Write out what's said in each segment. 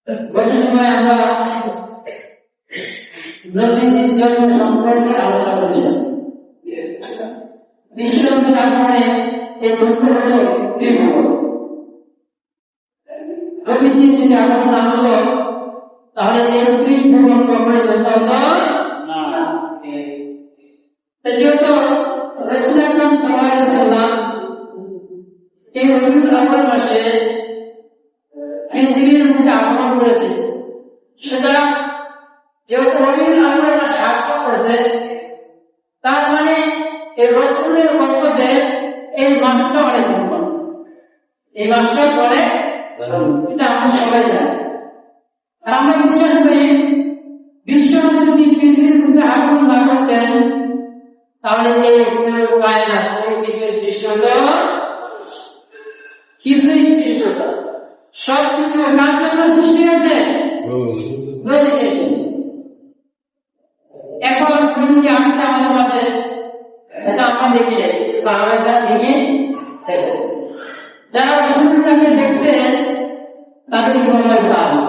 গত সময় আমরা নবীজির জন্ম সম্পর্কে আলোচনা করেছিলাম। বিশ্বনবীর আগমনে এই তথ্য হল তীব্র। নবীজির যদি আগমন না হলো তাহলে এই ত্রিভুবন কখনোই ধন্য হতো না। যেহেতু রাসূল আকরাম সাল্লাল্লাহু আলাইহি ওয়াসাল্লাম এই রবিউল আউয়াল মাসে পৃথিবীর মধ্যে আগমন করেছে, সুতরাং যেহেতু রবিউল আউয়াল মাসে আগমন করেছে, তার মানে এই রাসূলের বংশে এই মাসটা অনেক মহান। এই মাসটা পরে এটা আমরা সবাই জানি। আর আমরা বিশ্বাস করি বিশ্বনবী যদি পৃথিবীর মধ্যে আগমন না করতেন তাহলে এই কায়নাত কোনো কিছু সৃষ্টি হতো, কিছুই সৃষ্টি হতো। সবকিছু কার জন্য সৃষ্টি হয়েছে? এখন তুমি যে আসছে আমাদের মাঝে, এটা আমরা দেখি সাহাবারা দেখে দেখছে। যারা রাসূলুল্লাহকে দেখছে তাদের কি বলা হয়? সাহাবী।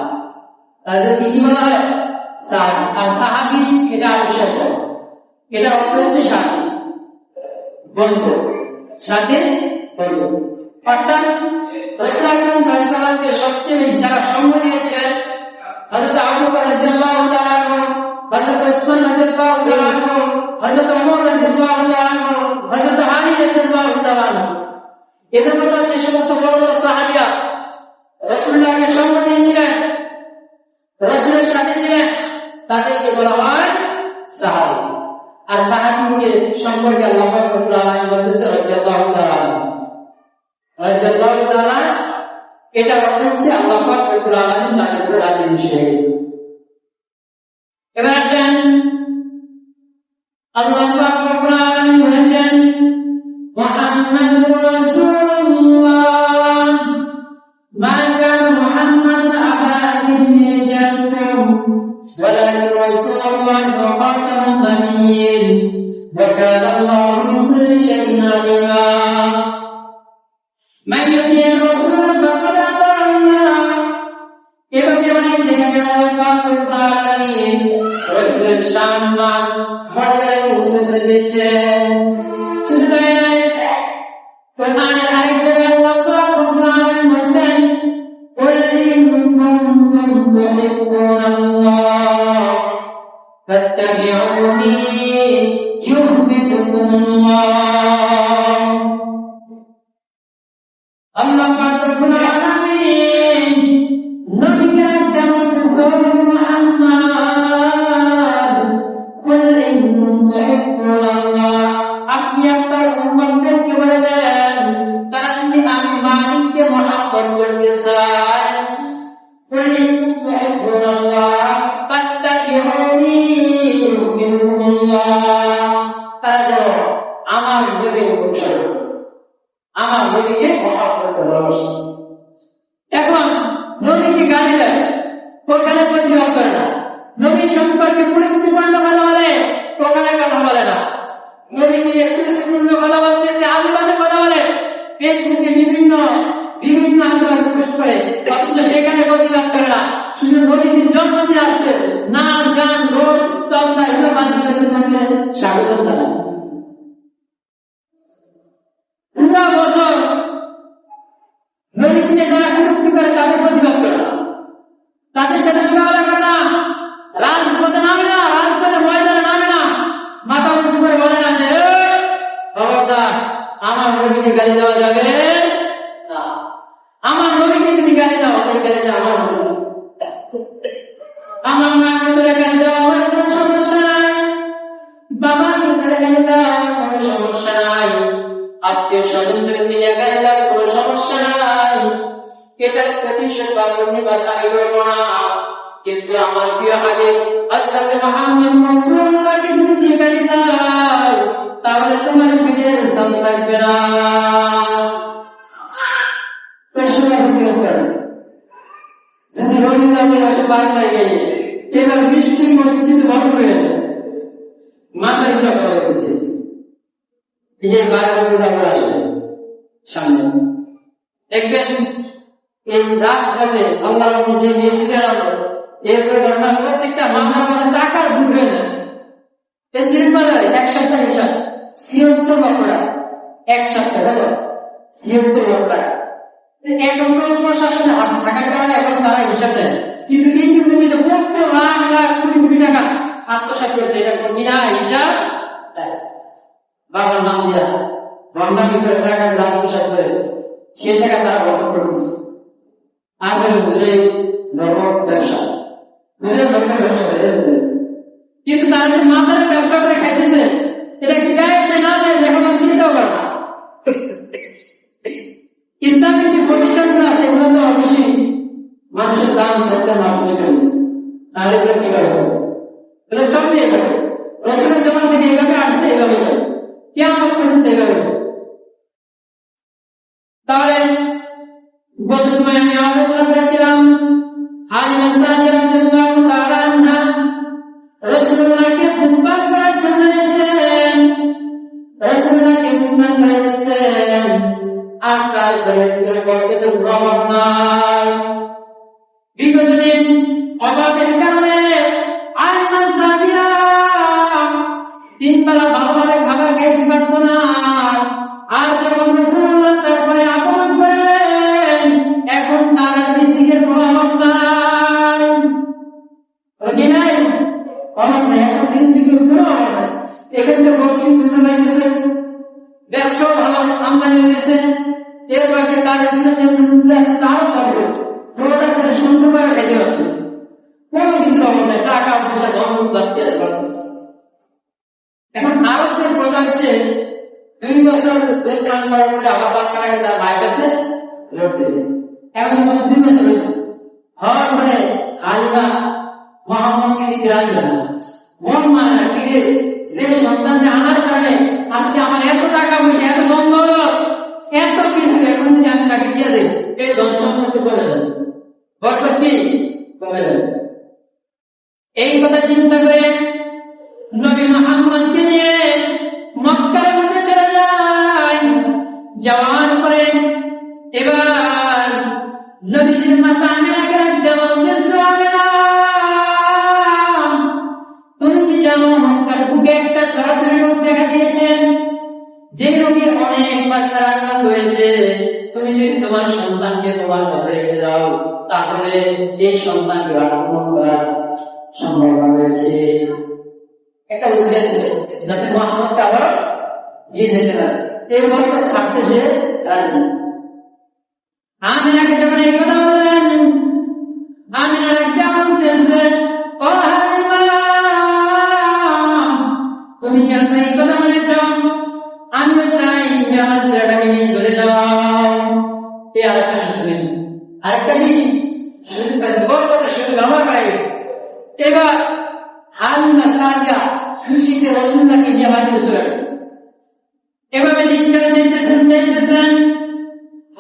তাদের কি বলা হয়? সাহাবী। আর সাহাবী এটা আরেক শব্দ, এটা অর্থ হচ্ছে সাথী, বন্ধু, সাথে বন্ধু। অর্থাৎ রাসূল আকরাম সাল্লাল্লাহু আলাইহি ওয়াসাল্লামকে সবচেয়ে বেশি যারা সঙ্গ দিয়েছিলেন হযরত আবু বকর রাদিয়াল্লাহু তাআলা আনহু, হযরত উসমান রাদিয়াল্লাহু তাআলা আনহু, হযরত ওমর রাদিয়াল্লাহু তাআলা আনহু, হযরত আলী রাদিয়াল্লাহু তাআলা আনহু, এদের মধ্যে যে সমস্ত বড় বড় সাহাবীরা রাসূলুল্লাহকে সঙ্গ দিয়েছিলেন, রাসূলের সাথে ছিলেন, তাদেরকে বলা হয় সাহাবী। আর সাহাবীদের সম্পর্কে আল্লাহ পাক রব্বুল আলামিন বলেছেন রাদিয়াল্লাহু তাআলা, রাদিয়াল্লাহু তাআলা, এটা হচ্ছে আল্লাহ পাক রব্বুল আলামিন তাদের উপর রাজি হয়ে গেছে। এবার আসেন আল্লাহ পাক রব্বুল আলামিন বলেছেন মুহাম্মাদুর রাসূলুল্লাহ মা কানা মুহাম্মাদুন আবা আহাদিন মিন রিজালিকুম ওয়ালাকিন রাসূলুল্লাহ ওয়া খাতামান নাবিয়্যিন ওয়া কানা আল্লাহু বিকুল্লি শাইইন আলিমা। মান ইউতি'র রাসূল ফাকাদ আতা আল্লাহ। এভাবে অনেক জায়গায় আল্লাহ পাক রব্বুল আলামিন রাসূলের সম্মান মর্যাদা উঁচু করে দিয়েছেন। শুধু তাই নয়, কোরআনের আরেক জায়গায় আল্লাহ পাক রব্বুল আলামিন বলেছেন কুল ইন কুনতুম তুহিব্বুনাল্লাহ ফাত্তাবিউনি ইউহিব্বুকুমুল্লাহ। আল্লাহ পাক রব্বুল আলামিন নবীকে তেমন রাসূল মুহাম্মদ কুল ইন তুহিব্বুনাল্লাহ, আপনি আপনার উম্মতকে বলে দেন তারা যদি আমি মালিককে মহব্বত করতে চায়, কুল ইন তুহিব্বুনাল্লাহ ফাত্তাবিউনি ইউহিব্বুকুমুল্লাহ, তারা যেন আমার নবীকে অনুসরণ, আমার নবীকে মহব্বত ভালোবাসে। এখন নবীকে গালি দেয়, ওখানে প্রতিবাদ করে না। নবী সম্পর্কে পরিপূর্ণ কথা বলে, ওখানে কথা বলে না। নবীকে পরিপূর্ণ কথা বলতে আজেবাজে কথা বলে, ফেসবুকে বিভিন্ন বিভিন্ন আন্দোলন প্রকাশ করে, অথচ সেখানে প্রতিবাদ করে না। শুধু নবীর জন্মদিন আসছে, নাচ গান রোজ চর্চা এগুলো মাধ্যমে স্বাগত জানায়। পুরা বছর নবীকে যারা বিরক্তি করে তাদের প্রতিবাদ করে না, তাদের সাথে বিবাহ করে না, রাজপথে নামে না, রাজপথে ময়দানে নামে না, মাথা উঁচু করে বলে না যে খবরদার আমার নবীকে গালি দেওয়া যাবে না, আমার নবীকে তুমি গালি দাও, ওই গালিটা আমার নবী, আমার মাকে ধরে গালি দাও, আমার কোনো সমস্যা নাই, বাবাকে ধরে গালি দাও, কোনো সমস্যা নাই, আত্মীয় স্বজনদের মিলে গালি দাও, কোনো সমস্যা নাই, এটার প্রতিশোধ বা প্রতিবাদ আমি করবো না। কিন্তু আমার প্রিয় হাবিব হযরত মুহাম্মদ রাসূলুল্লাহকে যদি গালি দাও তাহলে তোমার পেটের সাল থাকবে না। যদি রবিউল মাসে 12 তারিখে এবার বৃষ্টির মসজিদ বন্ধ হয়ে যাবে, মাথায় ঘুরে পড়ে গেছে, এই যে 12 রবিউল আসে সামনে দেখবেন এই রাজপথে আল্লাহর যে মিছিলেরা এরপরে ঘটনা প্রত্যেকটা মামলার মধ্যে টাকার ভুল হয়ে যায়। প্রেসিডেন্ট বাজারে এক সপ্তাহ হিসাব ৭৬ লক্ষ টাকা, এক সপ্তাহ দেখো ৭৬ লক্ষ টাকা। এখন তো প্রশাসনের হাত থাকার কারণে এখন তারা হিসাব দেয়, কিন্তু এই জমিতে কত লাখ লাখ কোটি কোটি টাকা আত্মসাৎ করেছে, এটা বিনা হিসাব দেয়। বাবার নাম দিয়া বন্ধামি করে টাকা আত্মসাৎ করে সে টাকা তারা বন্ধ করে দিচ্ছে। আর বুঝলে নগদ ব্যবসা, বুঝলে নগদ ব্যবসা করে, কিন্তু তারা যে মাথায় ব্যবসা করে খাইতেছে, এটা কি যায় না যায় এখন চিন্তাও করে না। ইসলামের যে প্রতিষ্ঠানগুলো আছে এগুলো তো অবশ্যই মানুষের দাম সত্য মাধ্যমে চলবে, তাহলে এগুলো কি হয়েছে এগুলো চলবে। এভাবে রসুলের জমা থেকে এইভাবে আসছে, এইভাবে চলবে কেমন পর্যন্ত এইভাবে। তাহলে গত সময় আমি আলোচনা করেছিলাম রসুল্লাহকে খুতবা করার জন্য এসেছেন, রসুল্লাহকে খুতবা করেছেন, আর তারপরে করতে তো প্রভাব নাই। বিগত দিন অবাধের কারণে আইমান সাদিয়া 3 বেলা ভালোভাবে খাবার খেতে পারত না। আর যখন রসুল্লাহ তারপরে আগমন করেন, এখন তারা রিজিকের প্রভাব নাই, ওকে নাই অভাব নাই, এখন রিজিকের কোনো অভাব নাই। এখানে বলছেন বুঝতে পারতেছে, ব্যবসাও ভালো আমদানি হয়েছে, এর বাকি কাজ তাও পারবে, পুরোটা সেটা সুন্দর করে খেতে পারতেছে, কোনো কিছু অভাব নাই, টাকা পয়সা ধন লাগতে পারতেছে। এখন আরবদের প্রজা হচ্ছে 2 বছর 2 মাস করার পরে আবার বাচ্চাটাকে তার মায়ের কাছে লড়তে দেয়। এখন 2 বছর হয়েছে, হওয়ার পরে হালিমা মোহাম্মদকে দিতে রাজি হয় না, মন মানে না কি যে সন্তানকে আনার কারণে আজকে আমার এত টাকা পয়সা, এত ধন দৌলত, এত কিছু, এখন যদি আমি তাকে দিয়ে দেই এই ধন সম্পত্তি করে দেন, বরকত কি কমে যাবে। এই কথা চিন্তা করে নবী মুহাম্মদকে নিয়ে মক্কার মধ্যে চলে যায়। যাওয়ার পরে এবার নবীর মাতা আমিনাকে রাখতে বলতেছে, আমিনা তুমি কি জানো মক্কার বুকে একটা চরাচরি রোগ দেখা দিয়েছে, যে রোগের অনেক বাচ্চারা আক্রান্ত হয়েছে, তুমি যদি তোমার সন্তানকে তোমার কাছে রেখে যাও তাহলে এই সন্তানকে আক্রমণ করার সম্ভাবনা রয়েছে। একটা উচিত যাতে মোহাম্মদকে আবার দিয়ে যেতে না, এই বছর ছাড়তে সে রাজি। আমিনাকে যখন এই কথা বললেন, আমিনা কেমন বলতেছে, ও হালিমা তুমি কেন এই কথা বলেছ, আমিও চাই তুমি আমার ছেলেটাকে নিয়ে চলে যাও। এই আরেকটা সুযোগ, আরেকটা কি সুযোগ পাইছে, বড় বড় সুযোগ আমার পাই। এবার হালিমা সাদিয়া খুশিতে রসুল্লাহকে নিয়ে বাড়িতে চলে আসছে। এভাবে দিনকালে যেতেছেন,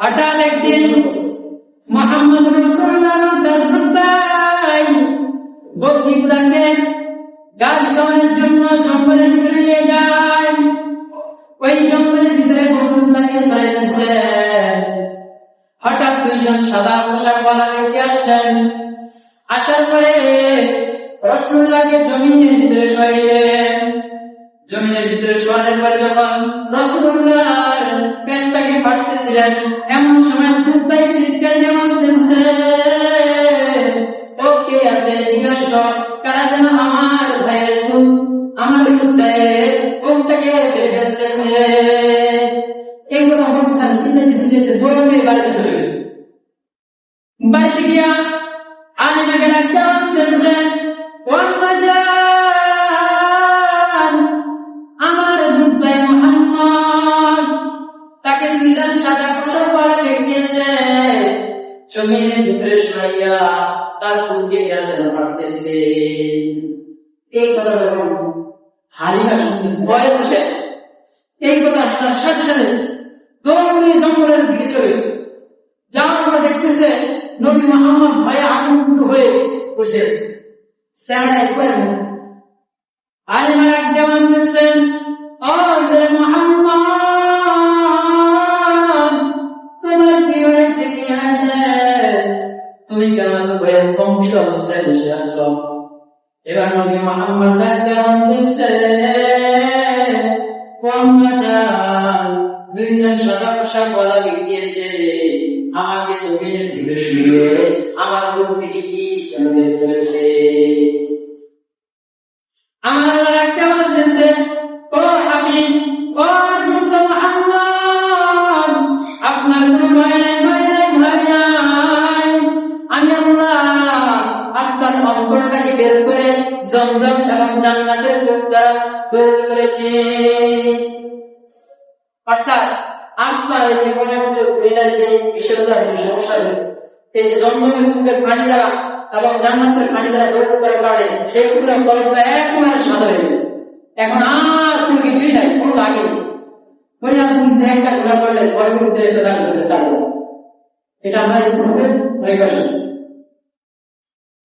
হঠাৎ একদিন মুহাম্মদ রাসূলুল্লাহ বকরিগুলাকে ঘাস খাওয়ানোর জন্য জঙ্গলের ভিতরে নিয়ে যায়। ওই জঙ্গলের ভিতরে বকরিগুলাকে ছড়িয়ে দিচ্ছে। হঠাৎ 2 জন সাদা পোশাকওয়ালা ব্যক্তি আসলেন, আসার পরে রাসূলুল্লাহকে জমিনের ভিতরে শোয়াইলেন। জমিনের ভিতরে শোয়ানোর পরে যখন রাসূলুল্লাহ পেটটাকে ফাটতেছিলেন, এমন সময় খুতবায় চিৎকার দিয়ে বলতেছে, ও কে আছে জিজ্ঞাস, কারা যেন আমার ভাইয়ের খুব আমার খুতবায় কোনটাকে ফেলতেছে। এইগুলো বলছেন, চিন্তা দৌড়ে বাড়িতে চলে গেছে। বাড়িতে গিয়া আলিমাকে ডাকতে বলতেছেন, আমার খুতবায় মুহাম্মদ তাকে 2 জন সাদা পোশাক পরা ব্যক্তি এসে জমিনের ভিতরে শোয়াইয়া তার বুকে যেন ফাটতেছে। এই কথা যখন হালিমা শুনছেন, ভয়ে বসে এই কথা শোনার সাথে সাথে দৌড়ে জঙ্গলের দিকে চলে গেছে। যাওয়ার পর দেখতেছে নবী মুহাম্মদ ভয়ে আতঙ্কিত হয়ে বসে আছে, চেহারা একবার আলিমা ডাকতে বলতেছেন, ও যে মুহাম্মদ তোমার কি হয়েছে, কি হয়েছে, তুমি কেন এত ভয়ের গম্ভীর অবস্থায় বসে আছো? এবার নবী মুহাম্মদ ডাকতে বলতেছে, দুইজন সাদা পোশাক ওয়ালা ব্যক্তি এসে আমাকে জমিনের দিকে শুয়ে আমার উপর পিটিয়ে চলে ফেলেছে। আমার ডাকতে বলতেছে, ও হাবিব, ও দুষ্ট মুহাম্মদ, আপনার কোনো ভয় নাই, ভয় নাই, ভয় নাই। আমি আল্লাহ আপনার অন্তরটাকে বের করে জমজম এবং জান্নাতের কূপ দ্বারা তৈরি করেছি। অর্থাৎ আপনার জীবনের মধ্যে যে বিষয়টা সমস্যা আছে, এই যে জমজমের কূপের পানি দ্বারা এবং জান্নাতের পানি দ্বারা তৈরি করার কারণে সেই কূপের কলমটা একেবারে সাদা হয়ে গেছে। এখন আর কোনো কিছুই নাই, কোনো লাগে একটা ঘোরা করলে পরে করতে পারবো। এটা আমরা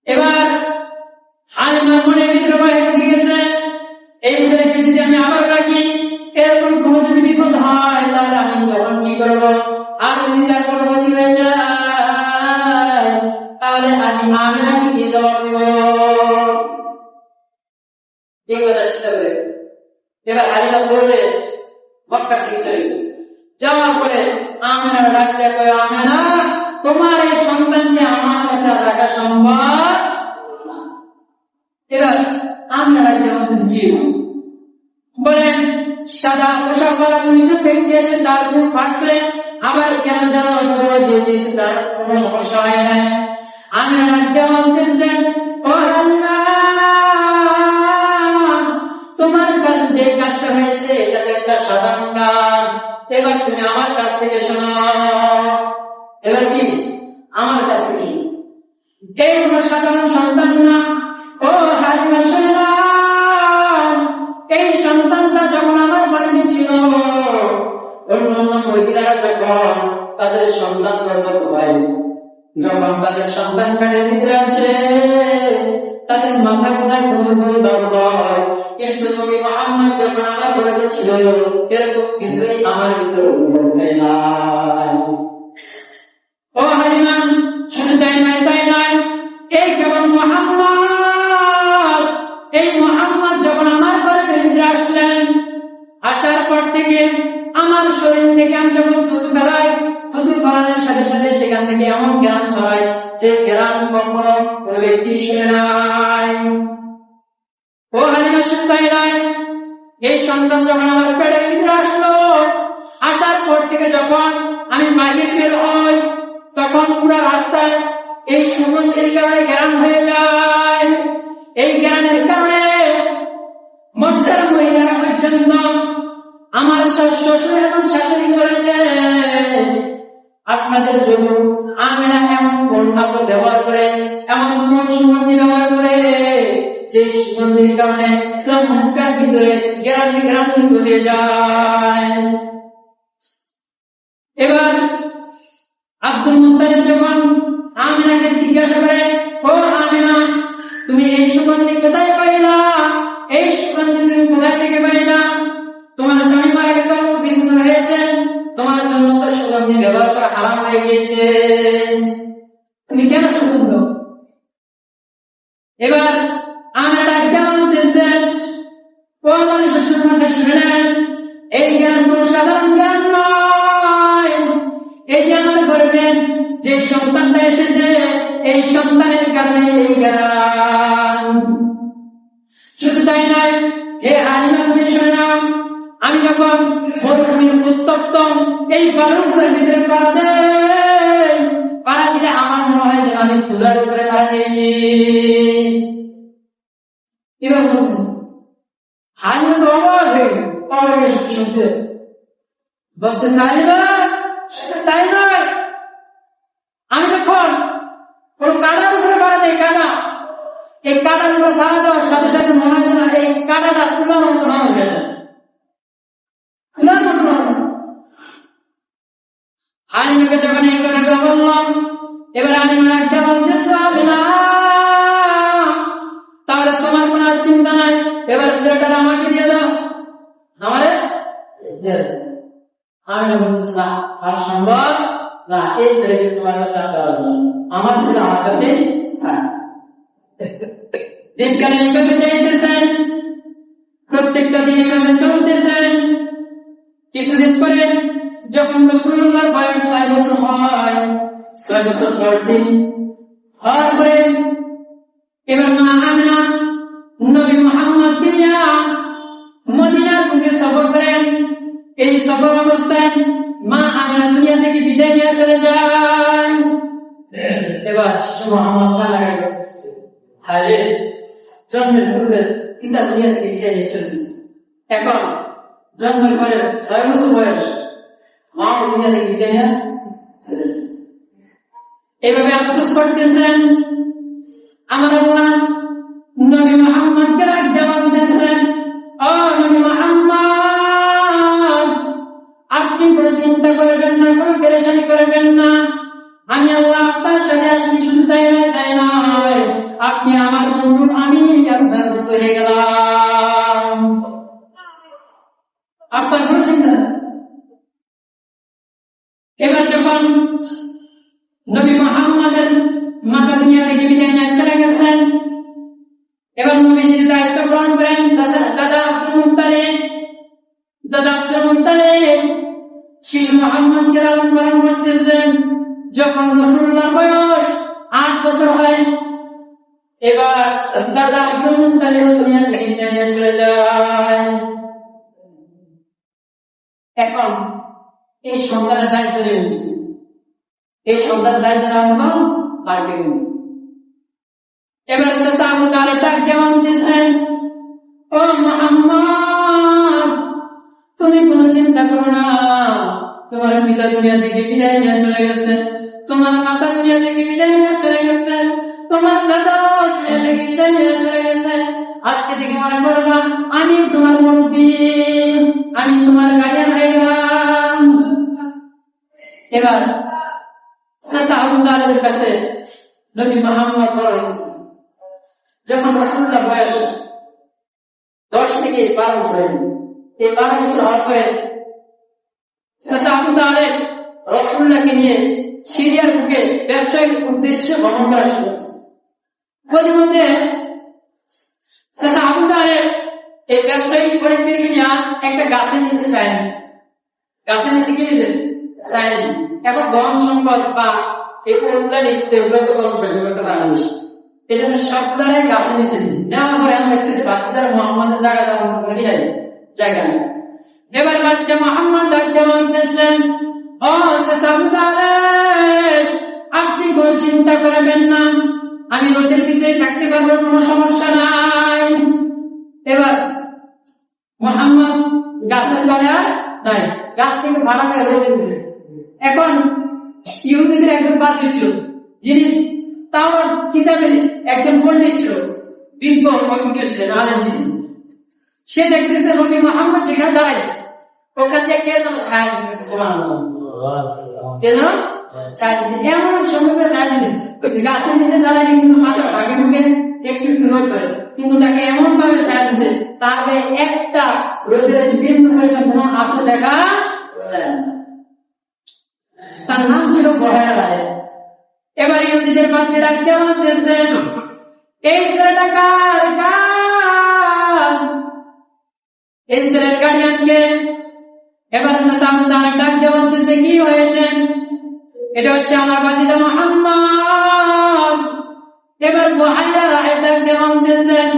এবার আলিমার মনের ভিতরে ভয় হয়ে গেছে, এই ছেলেকে যদি আমি আবার রাখি, এরকম কোনো যদি বিপদ হয় তাহলে আমি তখন কি করবো? আর যদি তার পরবর্তী হয়ে যায় তাহলে আমি আমিনাকে কি জবাব দিব? এই কথা চিন্তা করে এবার আলিমা বলবে মক্কা থেকে চলে গেছে। যাওয়ার পরে আমিনা ডাকতে কয়, আমিনা, তোমার এই সন্তানকে আমার কাছে রাখা সম্ভব। এবার আমিনা ডাকতে বলেন, সাদা পোশাক পরা দুইজন ব্যক্তি এসে তার মুখ ফাটছে, আবার কেন যেন দিয়ে দিয়েছে, তার কোনো সমস্যা হয় না। আমিনা ডাকতে বলতেছেন, ও আল্লাহ, তোমার কাছে যে কাজটা হয়েছে এটা তো একটা সাধারণ কাজ, এবার তুমি আমার কাছ থেকে শোনো। এবার কি আমার কাছ থেকে? এই কোনো সাধারণ সন্তান না। ও হালিমা, শুনলাম এই সন্তানটা যখন আমার বাড়িতে ছিল, অন্য অন্য মহিলারা যখন তাদের সন্তান প্রসব হয়, যখন তাদের সন্তান পেটের ভিতরে আসে, তাদের মাথা কোথায় কোনো কোনো দর্দ হয়, কিন্তু নবী মুহাম্মদ যখন আমার বাড়িতে ছিল এরকম কিছুই আমার ভিতরে অনুভব হয় না। ও হালিমা, শুধু তাই নয়, তাই নয়, এই কেবল মুহাম্মদ, এই মুহাম্মদ যখন আমার বাড়িতে ভিতরে আসলেন, আসার পর থেকে আমার শরীর থেকে আমি যখন থুতু ফেলাই, থুতু ফেলানোর সাথে সাথে সেখান থেকে এমন জ্ঞান ছড়ায় যে জ্ঞান কখনো কোনো ব্যক্তি শুনে নাই। ও হালিমা, শুধু তাই নয়, এই সন্তান যখন আমার পেটের ভিতরে আসলো, আসার পর থেকে যখন আমি মাঝে বের হই, তখন পুরো রাস্তায় এই সুগন্ধির কারণে জ্ঞান হয়ে যায়। এই জ্ঞানের কারণে মক্কার মহিলারা পর্যন্ত আমার শ্বশুর এবং শাশুড়ি বলেছে, আপনাদের জন্য আমিনা এমন বন্ধাত্ম ব্যবহার করে, এমন কোন সুগন্ধি ব্যবহার করে যে সুগন্ধির কারণে মক্কার ভিতরে গ্রামে গ্রামে ঘুরে যায়। এবার আব্দুল মুত্তালিব যখন আমিনাকে জিজ্ঞাসা করে, ও আমিনা, তুমি এই সুগন্ধি কোথায় পাইলা? এই সুগন্ধি তুমি কোথায় থেকে পাইলা? তোমার স্বামী মারা গেছে, বিষ্ণু হয়েছে, তোমার জন্য তো সুগন্ধি ব্যবহার করা হারাম হয়ে গিয়েছে, তুমি কেন সুগন্ধ? এবার আমিনা কেমন দিয়েছেন, ও আমার শ্বশুর মশাই শুনেন, এই জ্ঞান কোন সাধারণ জ্ঞান নয়। এই যে আমার করবেন যে সন্তানটা এসেছে, এই সন্তানের কারণে এই জ্ঞান। শুধু তাই নয়, হে হালিমা, তুমি শুনলাম, আমি যখন মরুভূমির উত্তপ্ত এই বালুর ভিতরে পাড়া দিলে আমার মনে হয় যে আমি তুলার উপরে পাড়া দিয়েছি। এবার হালিমা তো অবাক হয়ে শুনতে বলতে চাই না, তাই নয়, আমি যখন কোন কাটার উপরে পাড়া দেয়, কাটা, এই কাটার উপর পাড়া দেওয়ার সাথে সাথে মনে হয় না এই কাটাটা তুলার মতো না হয়ে যায়, তুলার মতো না। হালিমাকে যখন এই করে বললাম, এবার হালিমা একটা বলতেছে, তাহলে তোমার কোনো চিন্তা নাই, এবার ছেলেটা আমাকে দিয়ে দাও, আমারে আমি বলতেছি না, আর সম্ভব না, এই ছেলেকে তোমার কাছে আনতে পারবো না, আমার ছেলে আমার কাছে থাক। দিনকালে এইভাবে যাইতেছেন, প্রত্যেকটা দিন এভাবে চলতেছেন। কিছুদিন পরে যখন রাসূলুল্লাহর বয়স 6 বছর হয়, 6 বছর পর দিন হওয়ার পরে এবার মা আমিনা নবী মুহাম্মদকে নিয়ে মদিনার বুকে সফর করেন। এই সফর অবস্থায় মা আমিনা দুনিয়া থেকে বিদায় নিয়ে চলে যায়। এবার শিশু মুহাম্মদ কান্নাকাটি করতেছে, হায় জন্মের পূর্বে পিতা দুনিয়া থেকে বিদায় নিয়ে চলে গেছে, এখন জন্মের পরে 6 বছর বয়স মা দুনিয়া থেকে বিদায় নিয়ে চলে গেছে। এভাবে আফসোস করতেছেন। আমার আল্লাহ নবী মুহাম্মদকে জবাব দিয়েছেন, ও নবী মুহাম্মদ, আপনি কোনো চিন্তা করবেন না, কোনো পেরেশানি করবেন না, আমি আল্লাহ আপনার সাথে আছি। শুধু তাই নয়, আপনি আমার বন্ধু, আমি আপনার বন্ধু হয়ে গেলাম, আপনার কোনো চিন্তা না। এবার যখন নবী মুহাম্মদের মাতা দুনিয়া থেকে বিদায় নিয়ে চলে গেছেন, এবার নবীজির দায়িত্ব গ্রহণ করেন দাদা আব্দুল মুত্তালিব শিশু মুহাম্মদকে লালন পালন করতেছেন। যখন রাসূলুল্লাহর বয়স 8 বছর হয়, এবার দাদা আব্দুল মুত্তালিব দুনিয়া থেকে বিদায় নিয়ে চলে যায়। এখন এই সন্তানের দায়িত্ব নেই, এই সন্তানের দায়িত্ব নেওয়া পারবে না। এবার চাচা আবু তালেব ডাক কেমন দিয়েছেন, ও মুহাম্মদ, তুমি কোনো চিন্তা করো না, তোমার পিতা দুনিয়া থেকে বিদায় নিয়ে চলে গেছে, তোমার মাতা দুনিয়া থেকে বিদায় নিয়ে চলে গেছে, তোমার দাদা দুনিয়া থেকে বিদায় নিয়ে চলে গেছে। আজকে থেকে মনে করবা আমি তোমার মুরব্বি, আমি তোমার গার্ডিয়ান হয়ে গেলাম। এবার চাচা আবু তালেবের কাছে নবী মুহাম্মদ বড় হয়েছে। যখন রাসূলুল্লাহ বয়স 10 থেকে 12 বছর, এই 12 বছর হওয়ার পরে চাচা আবু তালেব রাসূলুল্লাহকে নিয়ে সিরিয়ার বুকে ব্যবসায়িক উদ্দেশ্যে ভ্রমণ করা শুরু করেছে। প্রতিমধ্যে চাচা আবু তালেব এই ব্যবসায়িক পরিস্থিতি নিয়ে একটা গাছের নিচে চাইছে, গাছের নিচে গিয়েছে চাইছে। এখন ধন সম্পদ বা এই কোনটা নিচ্ছে ওগুলো তো কম করতে পারবে, এই জন্য সবটারে গাছের নিচে দিচ্ছে। নেওয়ার পরে আমি দেখতেছি বাচ্চাদের মোহাম্মদের জায়গা দেওয়ার জায়গা নেই। এবার বাচ্চা মোহাম্মদ বলতেছেন, ও চাচা আবু তালেব, আপনি কোনো চিন্তা করবেন না, আমি রোদের ভিতরে থাকতে পারবো, কোনো সমস্যা নাই। এবার মোহাম্মদ গাছের তলে আর নাই, গাছ থেকে ভাড়া করে রোদে দিলেন। এখন ইহুদিদের একজন পাদ্রী ছিল, যিনি তাও কিতাবের একজন পণ্ডিত ছিল, বিজ্ঞ অভিজ্ঞ ছিলেন, আলেম ছিলেন। সে দেখতেছে নবী মুহাম্মদ যেখানে দাঁড়াইছে ওখান থেকে কে যেন ছায়া দিতেছে, সুবহানাল্লাহ, কে যেন ছায়া দিতেছে, এমন সুন্দর ছায়া দিতেছে, গাছের নিচে দাঁড়ায় কিন্তু মাথা ভাগে ঢুকে একটু একটু রোদ পড়ে, কিন্তু তাকে এমন ভাবে ছায়া দিচ্ছে তার একটা রোদের বিন্দু কোনো আসে দেখা যায় না। তার নাম ছিল বহেরা রায়। এবার ইহুদিদের পাশে ডাকতে বলতেছেন, এই ছেলেটা কার? এই ছেলের গার্ডিয়ানকে। এবার তারা ডাকতে বলতেছে, কি হয়েছে? এটা হচ্ছে আমার ভাতিজা মুহাম্মদ। এবার বহেরা রায় ডাকতে বলতেছেন,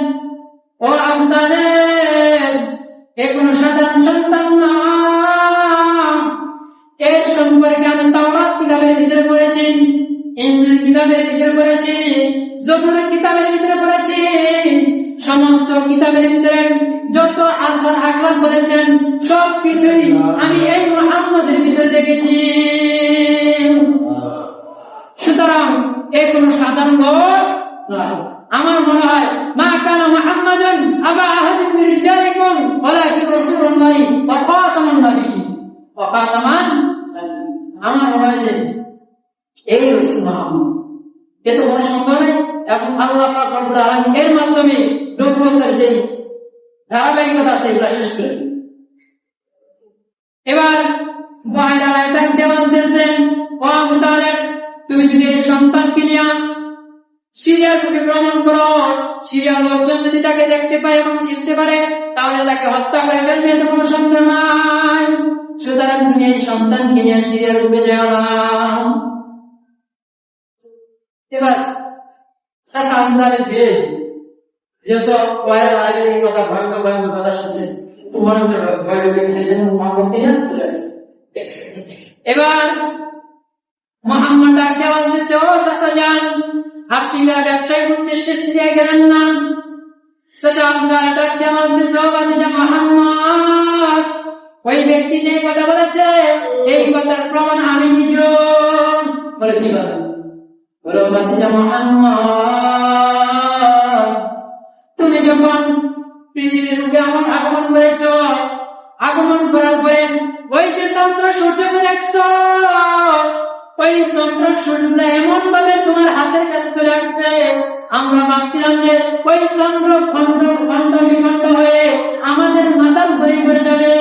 ও আবু তালেব, এ কোনো সাধারণ সন্তান না, এর সম্পর্কে আমি তাওরাত কিতাবের ভিতরে পড়েছি, ইনজিল কিতাবের ভিতরে পড়েছি, জবুর কিতাবের ভিতরে পড়েছি, সমস্ত কিতাবের ভিতরে যত আজহার আকলাক বলেছেন সবকিছুই আমি এই মুহাম্মদের ভিতরে দেখেছি। সুতরাং এ কোনো সাধারণ লোক নয়। আমার মনে হয় মা কানা মুহাম্মাদুন আবা আহাদিন মিন রিজালিকুম ওয়ালাকিন রাসূলুল্লাহি ওয়া খাতামান নাবিয়্যিন ওয়া খাতামান। আমার মনে হয় যে এই রাসূল মুহাম্মদ, এ তো কোনো সন্দেহ নেই। এবং আল্লাহ পাক রব্বুল আলামিন এর মাধ্যমে নবুয়তের যে ধারাবাহিকতা আছে এগুলো শেষ করে। এবার বহেরা রায় ডাকতে বলতেছেন, ও আবু তালেব, তুমি যদি এই সন্তানকে নিয়ে সিরিয়ার বুকে ভ্রমণ করো, সিরিয়ার লোকজন যদি তাকে দেখতে পায় এবং চিনতে পারে, তাহলে তাকে হত্যা করে ফেলবে, এতে কোনো সন্দেহ নাই। সুতরাং তুমি এই সন্তানকে নিয়ে সিরিয়ার বুকে যাও না। এবার সাকান্দারের বিয়ে যেহেতু এই কথা ভয়ঙ্কর ভয়ঙ্কর কথা শুনছে, তোমার ভয় লেগেছে, যেন মহাবতী চলে আসে। এবার মোহাম্মদ ডাকতে আওয়াজ দিচ্ছে, ও চাচা যান, আপনি ব্যবসায়ী উদ্দেশ্যে সিরিয়ায় গেলেন না? ডাকতে আওয়াজ দিচ্ছে, ও বাতিজা মোহাম্মদ, ওই ব্যক্তি যে কথা বলেছে এই কথার প্রমাণ আমি নিজেও। বলে কি বলেন? বলে ও বাতিজা মোহাম্মদ, তুমি যখন পৃথিবীর রূপে আমার আগমন করেছ, আগমন করার পরে ওই যে চন্দ্র সূর্যকে দেখছ, ওই চন্দ্র সূর্য এমন ভাবে তোমার হাতের কাছে চলে আসছে, আমরা ভাবছিলাম যে ওই চন্দ্র খন্ড খন্ড বিখণ্ড হয়ে আমাদের মাথার ঘুরে ঘুরে যাবে,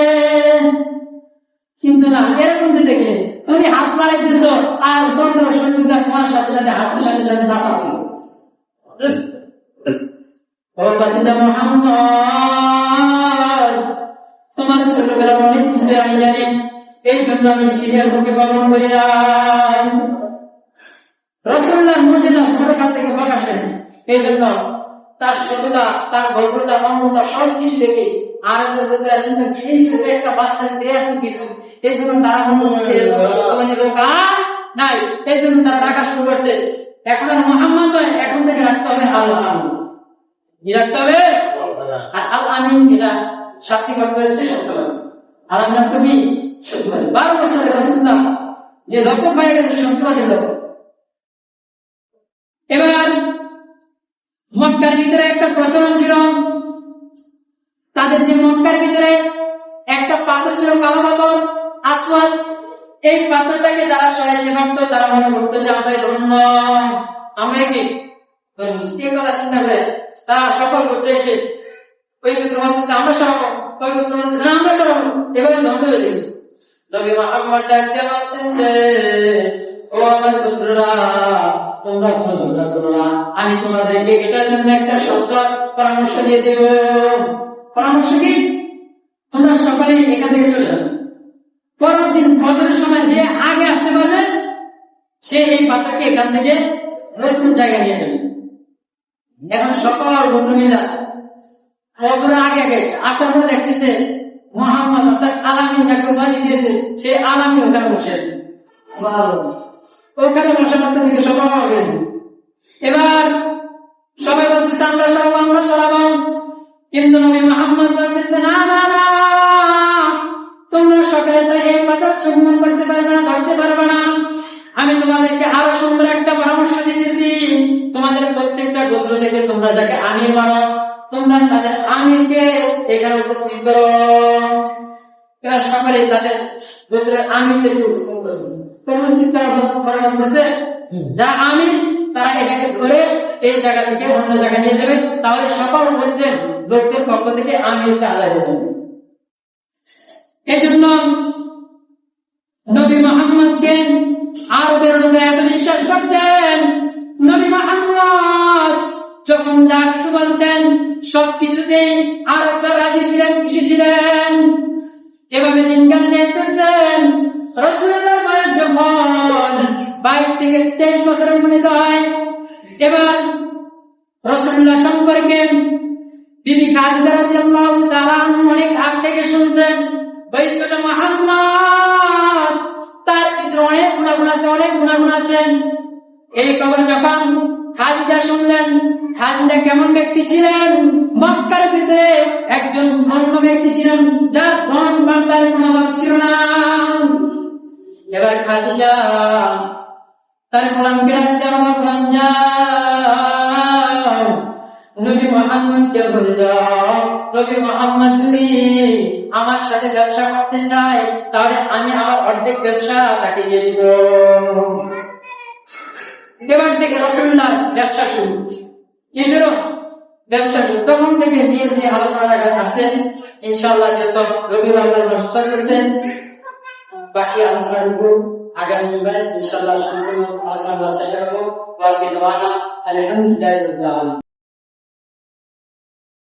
কিন্তু না, এরকম দেখে তুমি হাত মারাই দিছ আর চন্দ্র সূর্য তোমার সাথে সাথে হাতের সাথে সাথে নাচাচ্ছিল। তোমার ছোটবেলা অনেক কিছু আমি জানি, এই জন্য আমি সিরিয়ার বুকে গমন করিলাম। রাসূলুল্লাহ মুজিজা ছোটকাল থেকে প্রকাশ হয়েছে, এই জন্য তার সততা, তার ভদ্রতা, নম্রতা সব কিছু দেখে আরেকজন লোকের আছেন সেই ছোট একটা বাচ্চা দিয়ে এত কিছু, এই জন্য তারা লোক আর নাই, এই জন্য তারা ডাকা শুরু করছে। এখন আর মোহাম্মদ নয়, এখন থেকে রাখতে হবে আল্লাহ রাখতে হবে। আর আল আমিন এটা শাব্দিক অর্থ হচ্ছে সত্যবাদী, আর আমরা কবি সত্যবাদী। 12 বছরের রাসূলুল্লাহ যে লক্ষ্য হয়ে গেছে সত্যবাদী লোক। এবার মক্কার ভিতরে একটা প্রচলন ছিল, তাদের যে মক্কার ভিতরে একটা পাথর ছিল, কালো পাথর, আসওয়াদ। এই পাথরটাকে যারা সরাইতে পারতো তারা মনে করতো যে আমরা ধন্য, আমরা কি কথা চিন্তা করে তারা সকল করতে এসে ওই পুত্র বলতেছে আমরা সরাবো, ওই পুত্র বলতেছে আমরা সরাবো, এভাবে ধ্বংস হয়ে গেছে। নবী মুহাম্মদ ডাকতে বলতেছে, ও আমার পুত্ররা, তোমরা কোনো চিন্তা করো না, আমি তোমাদেরকে এটার জন্য একটা শব্দ পরামর্শ দিয়ে দেব। পরামর্শ কি? তোমরা সকালে এখান থেকে চলে যাবে, পরের দিন ফজরের সময় যে আগে আসতে পারবে সে এই পাতাকে এখান থেকে নতুন জায়গায় নিয়ে যাবে। এখন সকল বন্ধুরা ফজরের আগে গেছে, আসার পর দেখতেছে মুহাম্মদ অর্থাৎ আলামিন যাকে উপাধি দিয়েছে সে আলামিন ওখানে বসে আছে, ওখানে বসে মাত্র থেকে সবাই হবে। এবার সবাই বলতেছে আমরা সরাবো, আমরা সরাবো, কিন্তু নবী মুহাম্মদ বলতেছে না না না, তোমরা সকালে তো এই পাথর চুম্বন করতে পারবে না, ধরতে পারবে না। আমি তোমাদেরকে আরো সুন্দর একটা পরামর্শ দিতেছি, তোমাদের প্রত্যেকটা গোত্র থেকে তোমরা যাকে আমির মানো, তোমরা তাদের আমিরকে এখানে উপস্থিত করো। এবার সকালে তাদের গোত্রের আমিরকে উপস্থিত করা বলতেছে, যা আমির তারা এটাকে ধরে এই জায়গা থেকে অন্য জায়গায় নিয়ে যাবে, তাহলে সকল গোত্রের লোকদের পক্ষ থেকে আমিরকে আদায় হয়ে যাবে। এই জন্য নবী মুহাম্মদকে আরবের লোকেরা এত বিশ্বাস করতেন, নবী মুহাম্মদ যখন যা কিছু বলতেন সবকিছুতেই আরবরা রাজি ছিলেন, খুশি ছিলেন। এভাবে দিনকাল দেখতেছেন। রাসূলুল্লাহর বয়স যখন 22 থেকে 23 বছর উপনীত হয়, এবার রাসূলুল্লাহ সম্পর্কে বিবি খাদিজা রাদিয়াল্লাহু তাআলা অনেক আগ থেকে শুনছেন, ওই ছোট মুহাম্মদ তার ভিতরে অনেক গুণাগুণ আছে, অনেক গুণাগুণ আছেন। এই খবর যখন খাদিজা শুনলেন, খাদিজা কেমন ব্যক্তি ছিলেন? মক্কার ভিতরে একজন ধন্য ব্যক্তি ছিলেন, যার ধন বান্দার কোনো অভাব ছিল না। এবার খাদিজা তার গোলামকে রাখতে গোলাম যাও, নবী মুহাম্মদকে বলে দাও, নবী মুহাম্মদ যদি আমার সাথে ব্যবসা করতে চায় তাহলে আমি আমার অর্ধেক ব্যবসা তাকে দিয়ে দিব। এবার থেকে রাসূলুল্লাহ ব্যবসা শুরু, কি শুরু? ব্যবসা শুরু। তখন থেকে বিয়ের যে আলোচনাটা আছে ইনশাআল্লাহ, যত রবিবার নষ্ট করছেন বাকি আলোচনাটুকু আগামী জুমায় ইনশাআল্লাহ সম্পূর্ণ আলোচনা করার চেষ্টা করবো। আলহামদুলিল্লাহ।